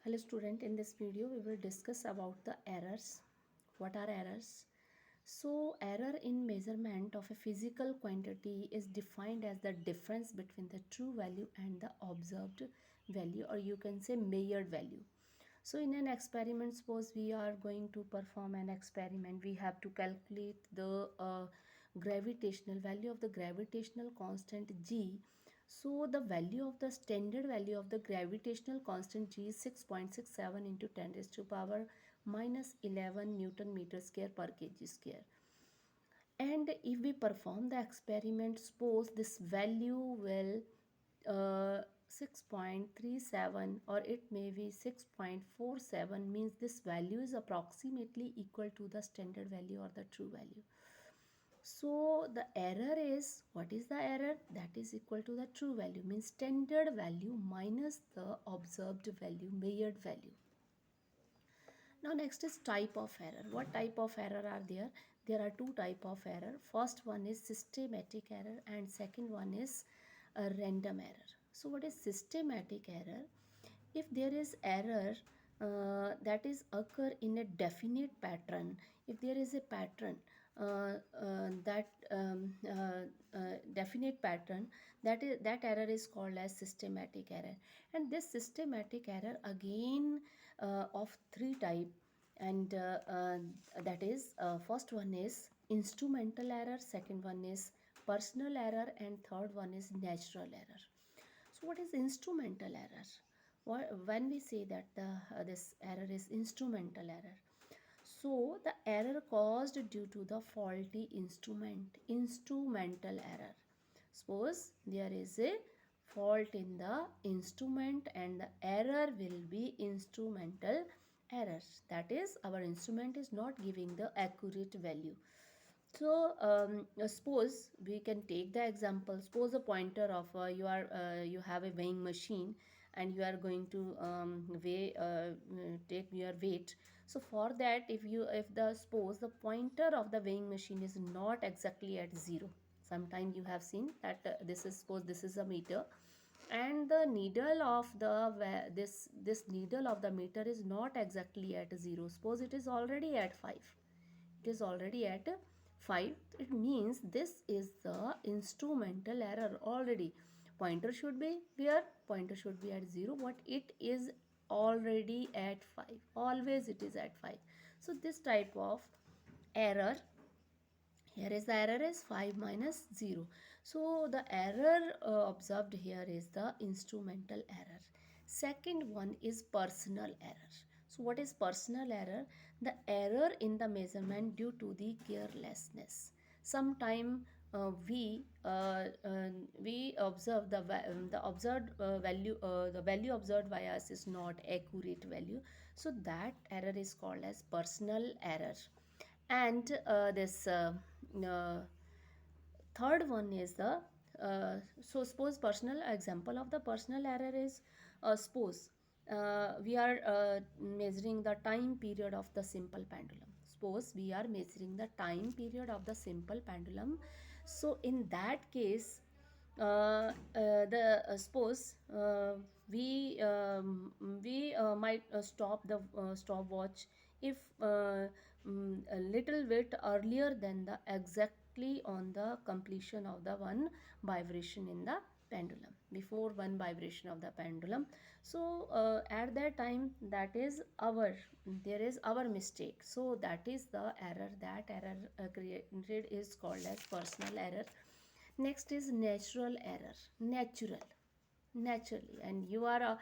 Hello student, in this video we will discuss about the errors. What are errors? So error in measurement of a physical quantity is defined as the difference between the true value and the observed value, or you can say measured value. So in an experiment, suppose we are going to perform an experiment, we have to calculate the gravitational value of the gravitational constant G. So the value of the standard value of the gravitational constant G is 6.67 into 10 raised to power minus 11 Newton meter square per kg square. And if we perform the experiment, suppose this value will 6.37 or it may be 6.47, means this value is approximately equal to the standard value or the true value. So the error is, what is the error? That is equal to the true value, means standard value minus the observed value, measured value. Now next is type of error. What type of error are there? There are two type of error. First one is systematic error and second one is a random error. So what is systematic error? If there is error that is occur in a definite pattern, if there is a pattern definite pattern, that error is called as systematic error. And this systematic error again of three type, and that is first one is instrumental error, second one is personal error, and third one is natural error. So what is instrumental error? When we say that this error is instrumental error, so the error caused due to the faulty instrument, instrumental error. Suppose there is a fault in the instrument and the error will be instrumental error. That is, our instrument is not giving the accurate value. So suppose we can take the example. Suppose a pointer of you have a weighing machine and you are going to weigh take your weight. So for that, if the suppose the pointer of the weighing machine is not exactly at 0. Sometime you have seen that this is, suppose this is a meter and the needle of the this needle of the meter is not exactly at 0. Suppose it is already at 5. It is already at 5. It means this is the instrumental error already. Pointer should be where? Pointer should be at 0, but it is already at 5. Always it is at 5. So this type of error, here is the error is 5 minus 0. So the error observed here is the instrumental error. Second one is personal error. So what is personal error? The error in the measurement due to the carelessness. Sometime we observe the observed value, the value observed by us is not accurate value. So that error is called as personal error. And this third one is the so suppose personal example of the personal error is suppose we are measuring the time period of the simple pendulum. Suppose we are measuring the time period of the simple pendulum. So in that case the suppose we might stop the stopwatch if a little bit earlier than the exactly on the completion of the one vibration in the pendulum, before one vibration of the pendulum. So at that time, that is our, there is our mistake. So that is the error. That error created is called as personal error. Next is natural error. Naturally, and you are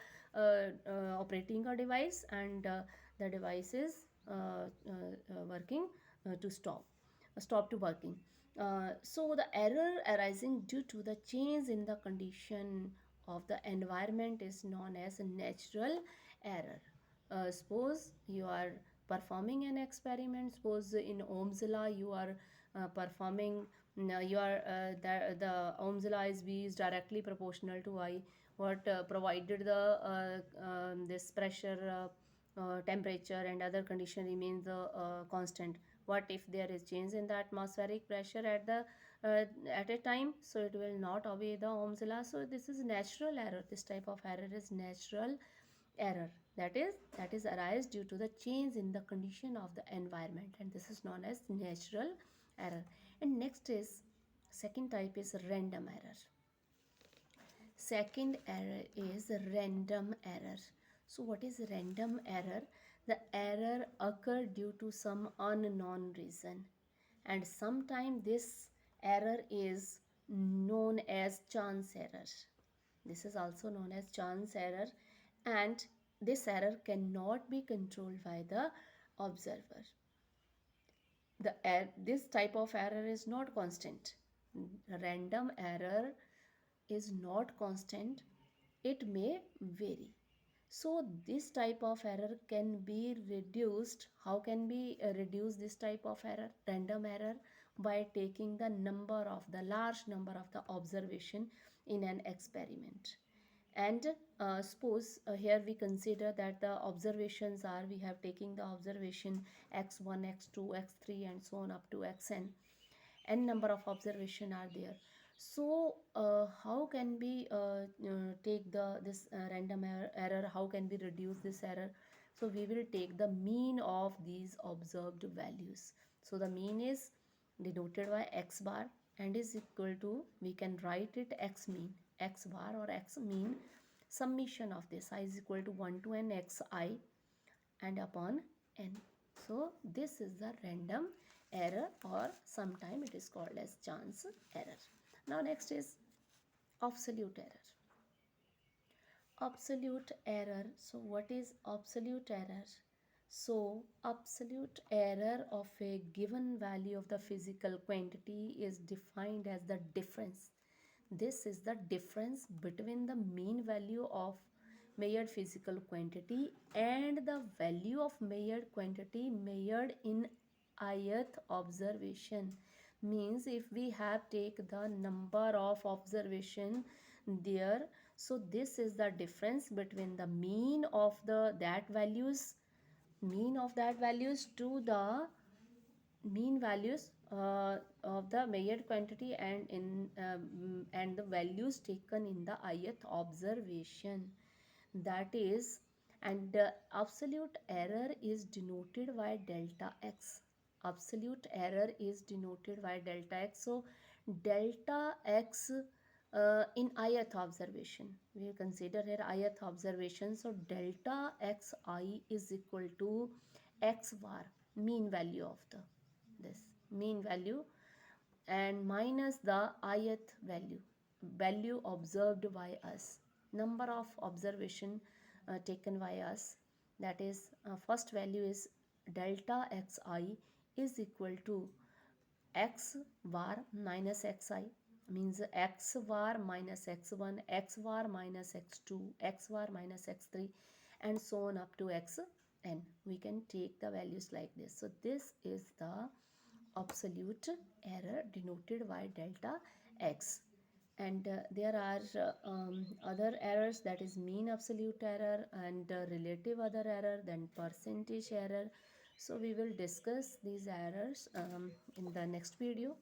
operating a device and the device is working to stop to working. So the error arising due to the change in the condition of the environment is known as a natural error. Suppose you are performing an experiment. Suppose in Ohm's law you are performing, the Ohm's law is V is directly proportional to I. What provided the this pressure, temperature and other condition remains the constant. What if there is change in the atmospheric pressure at a time? So it will not obey the Ohm's law. So this is natural error. This type of error is natural error. that is arise due to the change in the condition of the environment, and this is known as natural error. And next is second type is random error. Second error is random error. So what is random error? The error occur due to some unknown reason, and sometimes this error is known as chance error. This is also known as chance error, and this error cannot be controlled by the observer. This type of error is not constant. Random error is not constant, it may vary. So this type of error can be reduced. How can we reduce this type of error, random error? By taking the large number of the observation in an experiment. And suppose here we consider that the observations are, we have taken the observation x1, x2, x3 and so on up to xn. N number of observation are there. So how can we take this random error? How can we reduce this error? So we will take the mean of these observed values. So the mean is denoted by x bar and is equal to, we can write it x mean, x bar or x mean, summation of this I is equal to 1 to n xi and upon n. So this is the random error, or sometime it is called as chance error. Now next is absolute error. Absolute error. So what is absolute error? So absolute error of a given value of the physical quantity is defined as the difference. This is the difference between the mean value of measured physical quantity and the value of measured quantity measured in ith observation. Means if we have take the number of observation there, so this is the difference between the mean of that values to the mean values of the measured quantity and the values taken in the ith observation. That is, and the absolute error is denoted by delta x. Absolute error is denoted by delta x. So delta x in ith observation, we consider here ith observation. So delta xi is equal to x bar, mean value of the this mean value, and minus the ith value observed by us, number of observation taken by us. That is, first value is delta xi is equal to x bar minus xi, means x bar minus x1, x bar minus x2, x bar minus x3 and so on up to xn. We can take the values like this. So this is the absolute error denoted by delta x. And there are other errors, that is mean absolute error and relative other error, then percentage error. So we will discuss these errors in the next video.